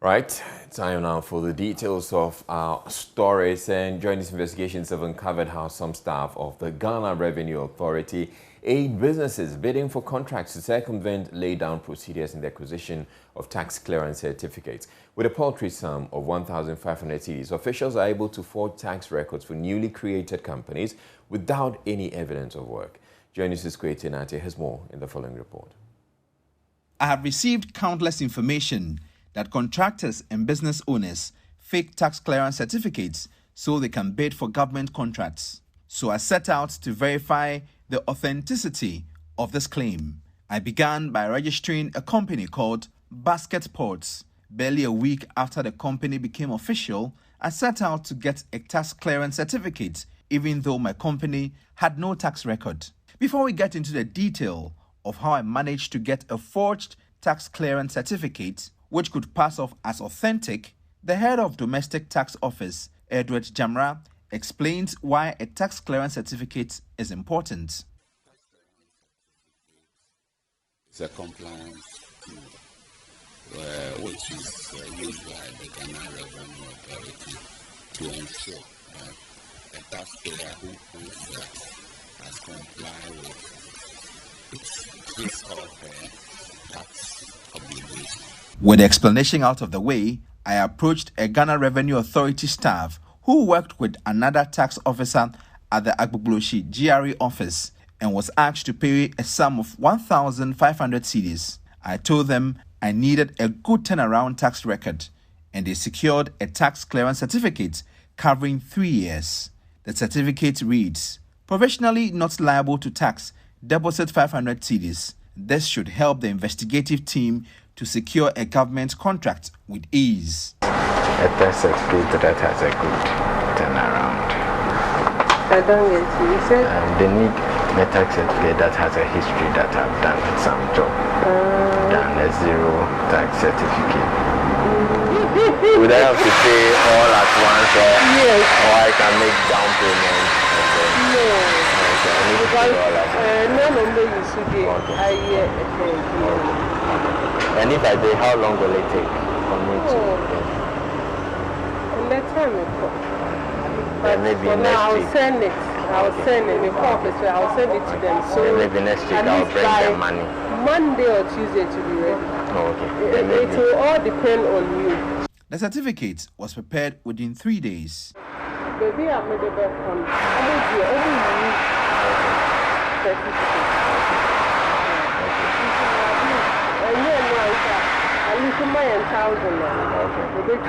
Right, time now for the details of our stories. And during these investigations have uncovered how some staff of the Ghana Revenue Authority aid businesses bidding for contracts to circumvent lay-down procedures in the acquisition of tax clearance certificates. With a paltry sum of 1,500 cedis, officials are able to forge tax records for newly created companies without any evidence of work. Journalist Kwete Nate has more in the following report. I have received countless information that contractors and business owners fake tax clearance certificates so they can bid for government contracts. So I set out to verify the authenticity of this claim. I began by registering a company called Basket Ports. Barely a week after the company became official, I set out to get a tax clearance certificate, even though my company had no tax record. Before we get into the detail of how I managed to get a forged tax clearance certificate, which could pass off as authentic, the head of Domestic Tax Office, Edward GRA, explains why a tax clearance certificate is important. It's a compliance tool, which is used by the Ghana Revenue Authority to ensure that a taxpayer who pays that has complied with his or her tax obligation. With the explanation out of the way, I approached a Ghana Revenue Authority staff who worked with another tax officer at the Agbogloshi GRA office and was asked to pay a sum of 1,500 cedis. I told them I needed a good turnaround tax record, and they secured a tax clearance certificate covering 3 years. The certificate reads, "Provisionally not liable to tax, deposit 500 cedis. This should help the investigative team to secure a government contract with ease." A tax certificate that has a good turnaround. I don't get you. Said They need a tax certificate that has a history that I've done some job. Done a zero tax certificate. Would I have to pay all at once, yes. or I can make down payment? No. Okay, I need to pay all at once. No number you should be. I hear. And if I pay, how long will it take for me to? And that time it comes. But maybe for next now, I'll week. send it. I'll send it. The office, I'll send it to them. So Then maybe next week at I'll least bring by the money. Monday or Tuesday to be ready. Oh, okay. Then It maybe. will all depend on you. The certificate was prepared within 3 days. Baby, I made a bet on. Only certificate. And then at least my 1,000 now. Okay. The big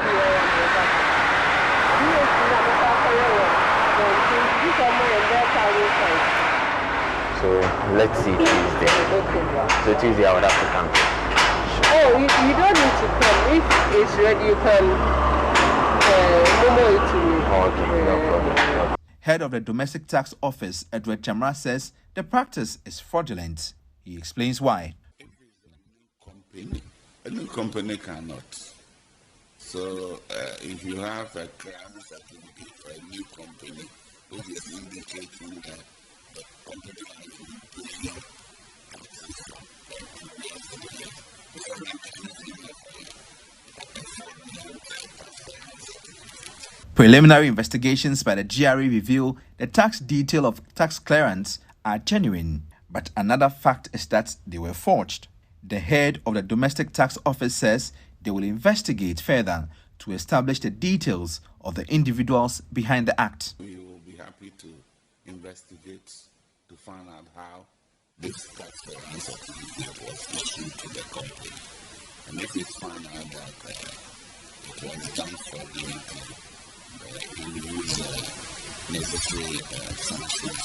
So let's see Tuesday. okay. So Tuesday I would have to come. Oh, you don't need to come. If it's ready, you can memo it to me. Okay, no problem. Head of the Domestic Tax Office, Edward GRA, says the practice is fraudulent. He explains why. If it's a new company cannot. So if you have a clearance certificate for a new company, which is indicating that the company has been paying Preliminary investigations by the GRA reveal the tax detail of tax clearance are genuine, but another fact is that they were forged. The head of the Domestic Tax Office says they will investigate further to establish the details of the individuals behind the act. We will be happy to investigate to find out how this tax clearance certificate was issued to the company. And if we find out that it was done fraudulently, we will use necessary sanctions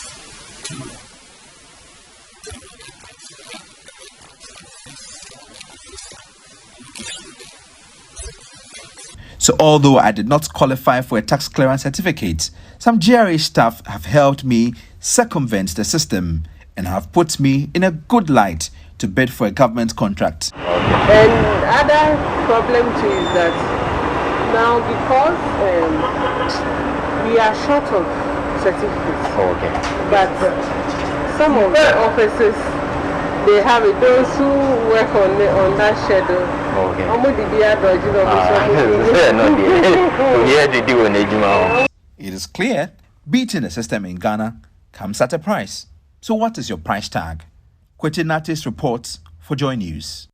to So although I did not qualify for a tax clearance certificate, some GRA staff have helped me circumvent the system and have put me in a good light to bid for a government contract. And other problem too is that now because we are short of certificates, Okay. but some of the offices, they have it. Those who work on that schedule, Okay. Omo di bia dodge no No, dear. We had to do an ejima. It is clear beating the system in Ghana comes at a price. So what is your price tag? Kwetinatis reports for Joy News.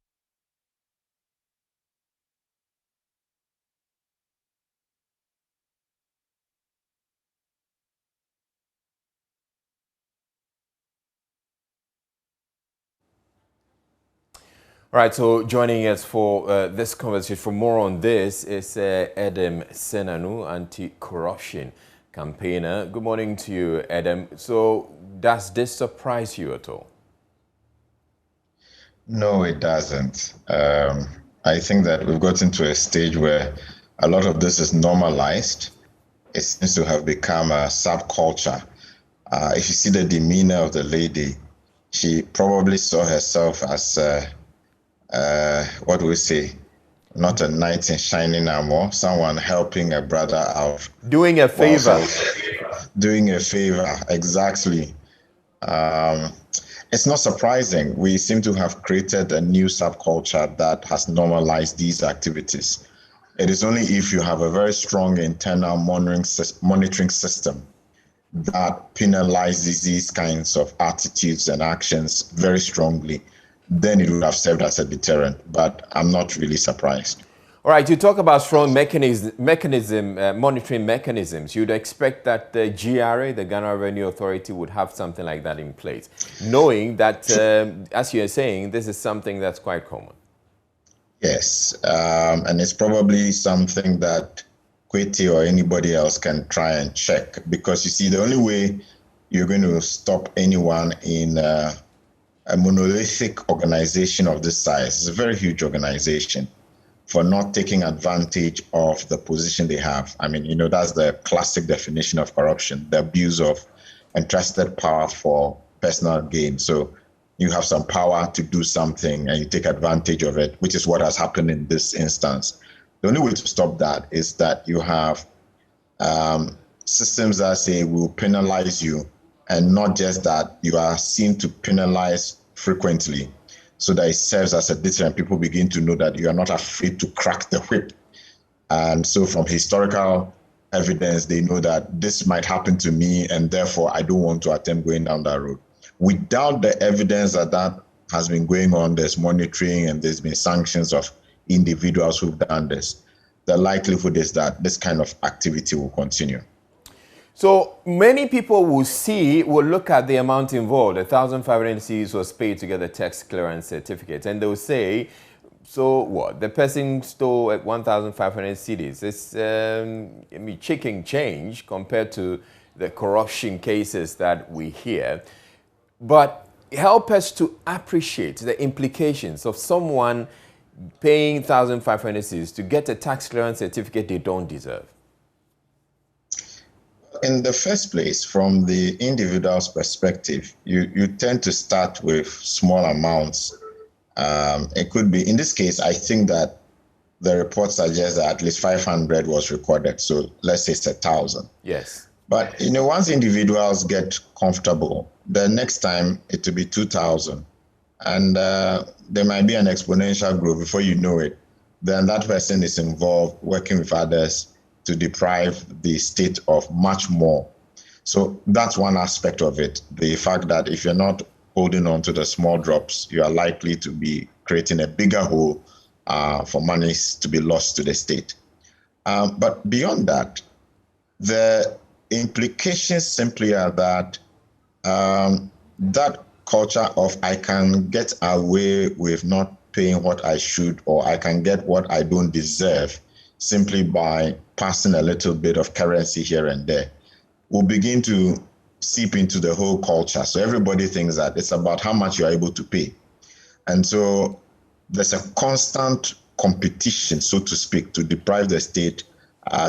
All right, so joining us for this conversation, for more on this, is Adam Senanu, anti-corruption campaigner. Good morning to you, Adam. So does this surprise you at all? No, it doesn't. I think that we've gotten to a stage where a lot of this is normalized. It seems to have become a subculture. If you see the demeanor of the lady, she probably saw herself as what do we say? Not a knight in shining armor, someone helping a brother out. Doing a favor. Doing a favor, exactly. It's not surprising. We seem to have created a new subculture that has normalized these activities. It is only if you have a very strong internal monitoring system that penalizes these kinds of attitudes and actions very strongly, then it would have served as a deterrent. But I'm not really surprised. All right, you talk about strong monitoring mechanisms. You'd expect that the GRA, the Ghana Revenue Authority, would have something like that in place, knowing that, as you're saying, this is something that's quite common. Yes, and it's probably something that Kweti or anybody else can try and check, because you see, the only way you're going to stop anyone in a monolithic organization of this size, it's a very huge organization, for not taking advantage of the position they have. I mean, that's the classic definition of corruption, the abuse of entrusted power for personal gain. So you have some power to do something and you take advantage of it, which is what has happened in this instance. The only way to stop that is that you have systems that say will penalize you, and not just that, you are seen to penalize frequently, so that it serves as a deterrent. People begin to know that you are not afraid to crack the whip. And so from historical evidence, they know that this might happen to me, and therefore I don't want to attempt going down that road. Without the evidence that has been going on, there's monitoring and there's been sanctions of individuals who've done this, the likelihood is that this kind of activity will continue. So many people will look at the amount involved. 1,500 cedis was paid to get a tax clearance certificate, and they'll say, so what? The person stole at 1,500 cedis. It's chicken change compared to the corruption cases that we hear. But help us to appreciate the implications of someone paying 1,500 cedis to get a tax clearance certificate they don't deserve. In the first place, from the individual's perspective, you tend to start with small amounts. It could be, in this case, I think that the report suggests that at least 500 was recorded. So let's say it's 1,000. Yes. But, once individuals get comfortable, the next time it will be 2,000. And there might be an exponential growth before you know it. Then that person is involved working with others to deprive the state of much more. So that's one aspect of it. The fact that if you're not holding on to the small drops, you are likely to be creating a bigger hole for monies to be lost to the state. But beyond that, the implications simply are that that culture of I can get away with not paying what I should, or I can get what I don't deserve simply by passing a little bit of currency here and there, will begin to seep into the whole culture. So everybody thinks that it's about how much you're able to pay. And so there's a constant competition, so to speak, to deprive the state,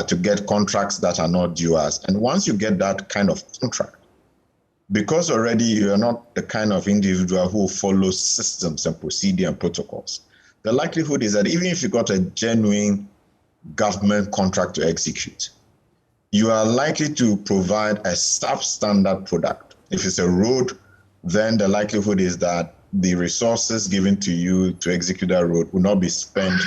to get contracts that are not due us. And once you get that kind of contract, because already you are not the kind of individual who follows systems and procedure and protocols, the likelihood is that even if you got a genuine government contract to execute, you are likely to provide a substandard product. If it's a road, then the likelihood is that the resources given to you to execute that road will not be spent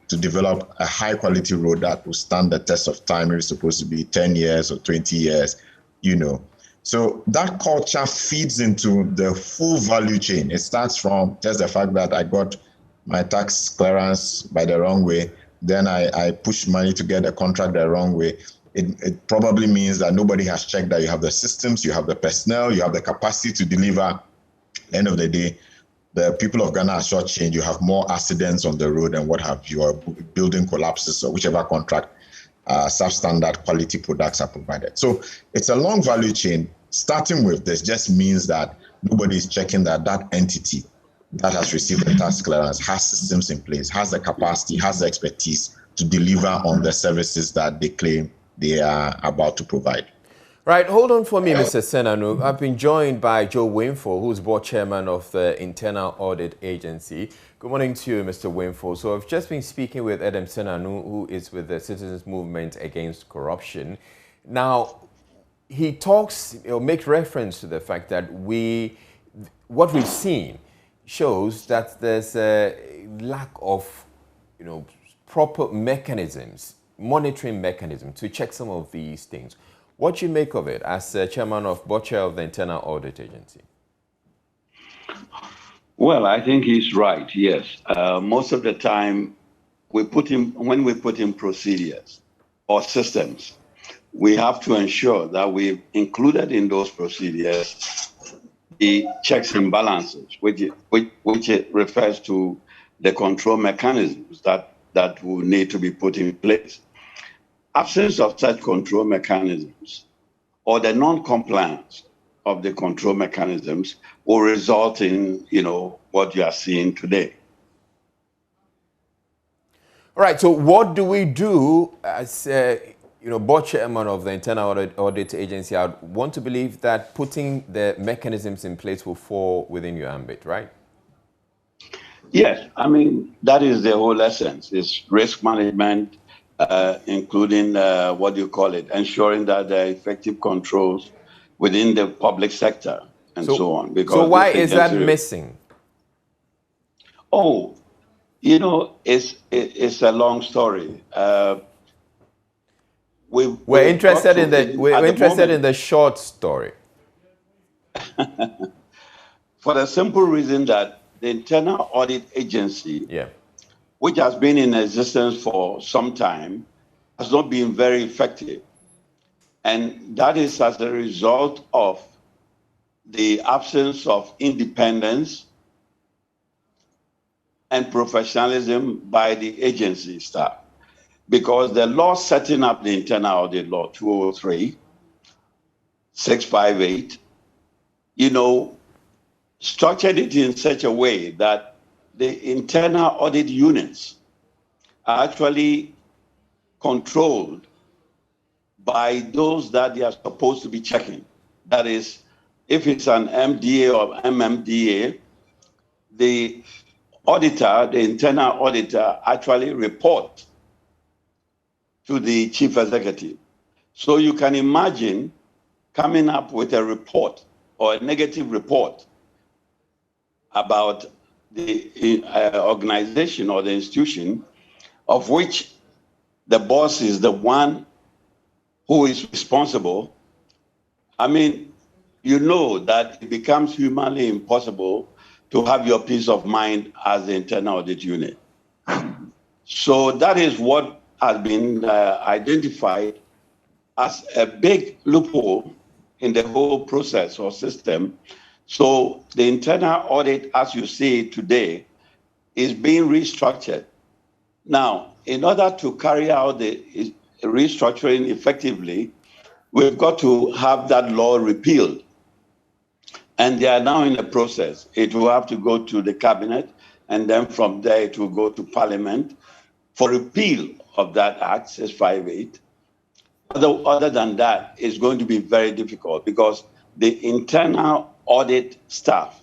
to develop a high quality road that will stand the test of time. It's supposed to be 10 years or 20 years, you know. So that culture feeds into the full value chain. It starts from just the fact that I got my tax clearance by the wrong way. Then I push money to get a contract the wrong way. It probably means that nobody has checked that you have the systems, you have the personnel, you have the capacity to deliver. At the end of the day, the people of Ghana are shortchanged. You have more accidents on the road and what have you, or building collapses or whichever contract substandard quality products are provided. So it's a long value chain. Starting with this just means that nobody is checking that that entity that has received the tax clearance has systems in place, has the capacity, has the expertise to deliver on the services that they claim they are about to provide. Right, hold on for me, Mr. Senanu. I've been joined by Joe Winford, who's board chairman of the Internal Audit Agency. Good morning to you, Mr. Winford. So I've just been speaking with Adam Senanu, who is with the Citizens Movement Against Corruption. Now, he talks, makes reference to the fact that what we've seen shows that there's a lack of, proper mechanisms, monitoring mechanisms to check some of these things. What do you make of it as chairman of board chair of the Internal Audit Agency? Well, I think he's right. Yes, most of the time when we put in procedures or systems, we have to ensure that we've included in those procedures the checks and balances, which it refers to the control mechanisms that will need to be put in place. Absence of such control mechanisms or the non-compliance of the control mechanisms will result in, what you are seeing today. All right, so what do we do as, board chairman of the Internal Audit Agency? I want to believe that putting the mechanisms in place will fall within your ambit, right? Yes, I mean, that is the whole essence. It's risk management, including ensuring that there are effective controls within the public sector and so on. So why is that missing? Oh, it's a long story. We're interested in the short story. For the simple reason that the Internal Audit Agency, which has been in existence for some time, has not been very effective. And that is as a result of the absence of independence and professionalism by the agency staff. Because the law setting up the Internal Audit Law 203, 658, structured it in such a way that the internal audit units are actually controlled by those that they are supposed to be checking. That is, if it's an MDA or MMDA, the auditor, the internal auditor, actually reports to the chief executive. So you can imagine coming up with a report or a negative report about the organization or the institution of which the boss is the one who is responsible. I mean, that it becomes humanly impossible to have your peace of mind as the internal audit unit. So that is what has been identified as a big loophole in the whole process or system. So the internal audit, as you see it today, is being restructured. Now, in order to carry out the restructuring effectively, we've got to have that law repealed. And they are now in the process. It will have to go to the cabinet, and then from there it will go to parliament for repeal of that Act 658. Other than that, it's going to be very difficult because the internal audit staff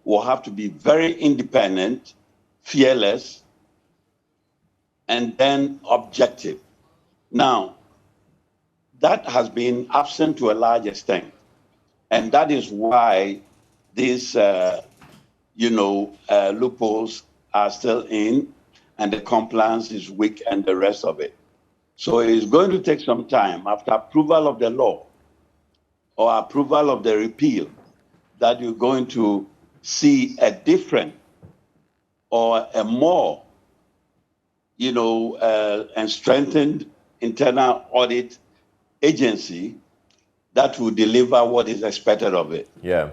will have to be very independent, fearless, and then objective. Now, that has been absent to a large extent. And that is why this loopholes are still in, and the compliance is weak, and the rest of it. So it's going to take some time after approval of the law or approval of the repeal that you're going to see a different or a more, and strengthened internal audit agency that will deliver what is expected of it. Yeah.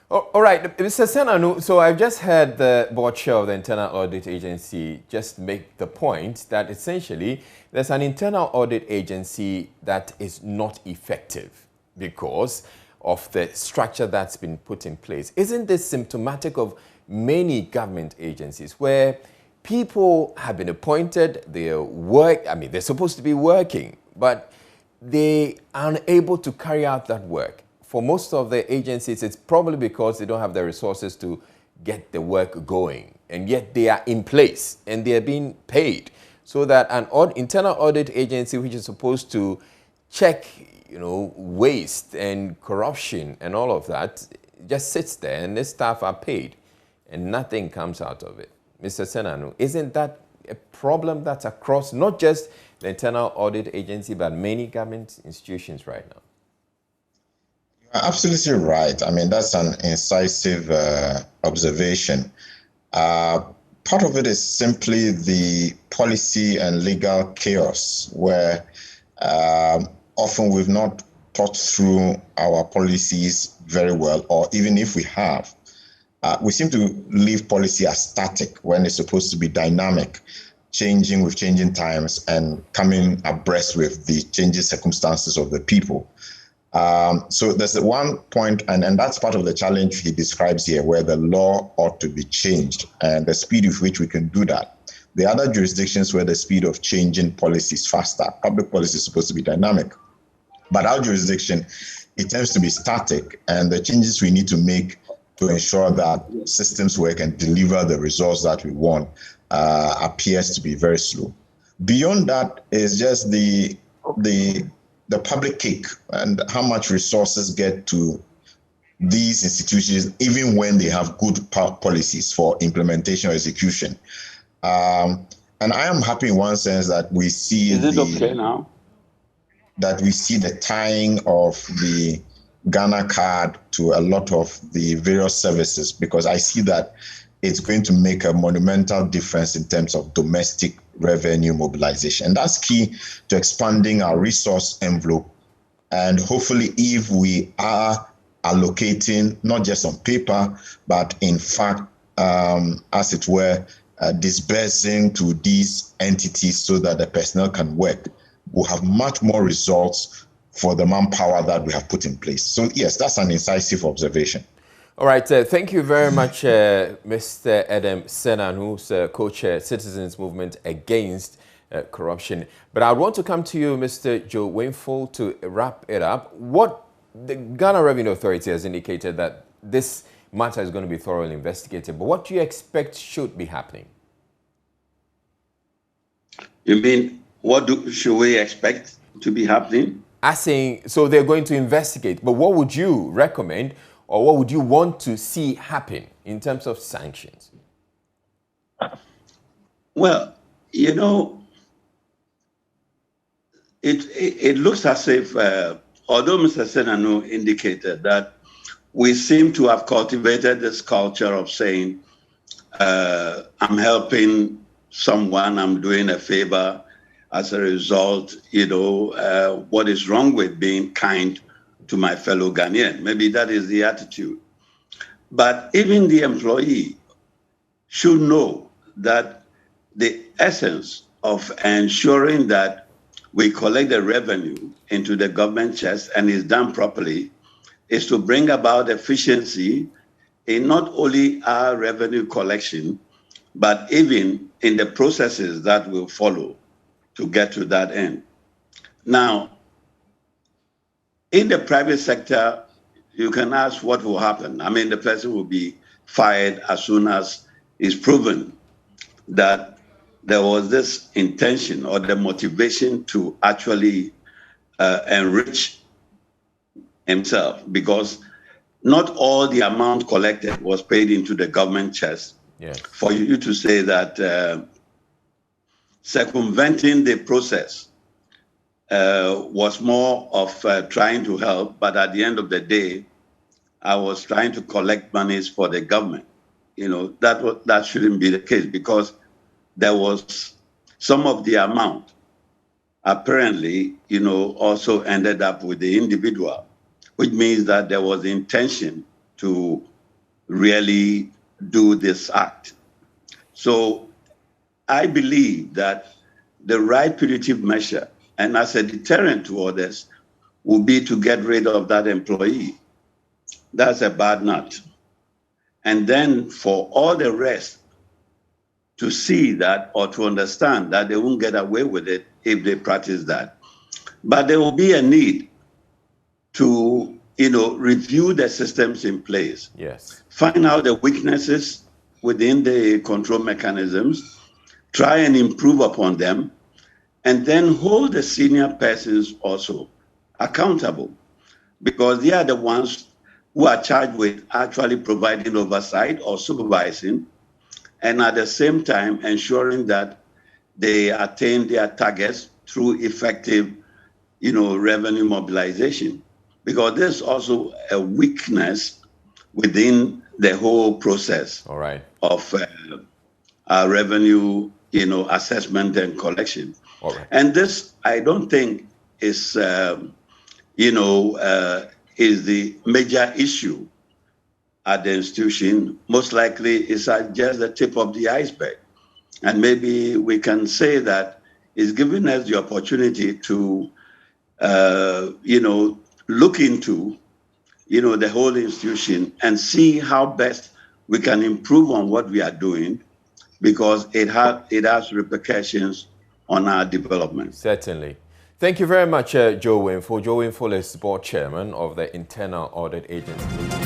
All right, Mr. Senanu, so I've just heard the board chair of the Internal Audit Agency just make the point that essentially there's an internal audit agency that is not effective because of the structure that's been put in place. Isn't this symptomatic of many government agencies where people have been appointed, they're supposed to be working, but they are unable to carry out that work? For most of the agencies, it's probably because they don't have the resources to get the work going. And yet they are in place and they are being paid. So that an internal audit agency, which is supposed to check, waste and corruption and all of that, just sits there and the staff are paid and nothing comes out of it. Mr. Senanu, isn't that a problem that's across not just the internal audit agency, but many government institutions right now? Absolutely right. I mean, that's an incisive observation. Part of it is simply the policy and legal chaos where often we've not thought through our policies very well, or even if we have, we seem to leave policy as static when it's supposed to be dynamic, changing with changing times and coming abreast with the changing circumstances of the people. So there's one point, and that's part of the challenge he describes here, where the law ought to be changed and the speed with which we can do that. The other jurisdictions where the speed of changing policy is faster. Public policy is supposed to be dynamic, but our jurisdiction, it tends to be static, and the changes we need to make to ensure that systems work and deliver the results that we want appears to be very slow. Beyond that is just the public cake and how much resources get to these institutions, even when they have good policies for implementation or execution. And I am happy in one sense that we see that we see the tying of the Ghana card to a lot of the various services, because I see that it's going to make a monumental difference in terms of domestic revenue mobilization. And that's key to expanding our resource envelope. And hopefully, if we are allocating, not just on paper, but in fact, as it were, disbursing to these entities so that the personnel can work, we'll have much more results for the manpower that we have put in place. So yes, that's an incisive observation. All right, thank you very much, Mr. Adam Senan, who's co-chair Citizens Movement Against Corruption. But I want to come to you, Mr. Joe Wainful, to wrap it up. What the Ghana Revenue Authority has indicated that this matter is going to be thoroughly investigated, but what do you expect should be happening? You mean, should we expect to be happening? So they're going to investigate, but what would you recommend or what would you want to see happen in terms of sanctions? Well, it looks as if, although Mr. Senanu indicated that we seem to have cultivated this culture of saying, I'm helping someone, I'm doing a favor. As a result, what is wrong with being kind to my fellow Ghanaian? Maybe that is the attitude. But even the employee should know that the essence of ensuring that we collect the revenue into the government chest and is done properly is to bring about efficiency in not only our revenue collection, but even in the processes that will follow to get to that end. Now, in the private sector, you can ask what will happen. I mean, the person will be fired as soon as it's proven that there was this intention or the motivation to actually enrich himself, because not all the amount collected was paid into the government chest. Yes. For you to say that circumventing the process was more of trying to help, but at the end of the day, I was trying to collect monies for the government. That shouldn't be the case, because there was some of the amount apparently, also ended up with the individual, which means that there was intention to really do this act. So I believe that the right punitive measure, and as a deterrent to others, would be to get rid of that employee. That's a bad nut. And then for all the rest to see that, or to understand that they won't get away with it if they practice that. But there will be a need to, review the systems in place. Yes. Find out the weaknesses within the control mechanisms, try and improve upon them, and then hold the senior persons also accountable, because they are the ones who are charged with actually providing oversight or supervising, and at the same time ensuring that they attain their targets through effective, revenue mobilization. Because there's also a weakness within the whole process All right. of revenue, assessment and collection. All right. And this, I don't think, is, is the major issue at the institution. Most likely, it's just the tip of the iceberg. And maybe we can say that it's giving us the opportunity to, look into, the whole institution and see how best we can improve on what we are doing, because it has repercussions on our development. Certainly. Thank you very much, Joe Winful. Joe Winful is board chairman of the Internal Audit Agency.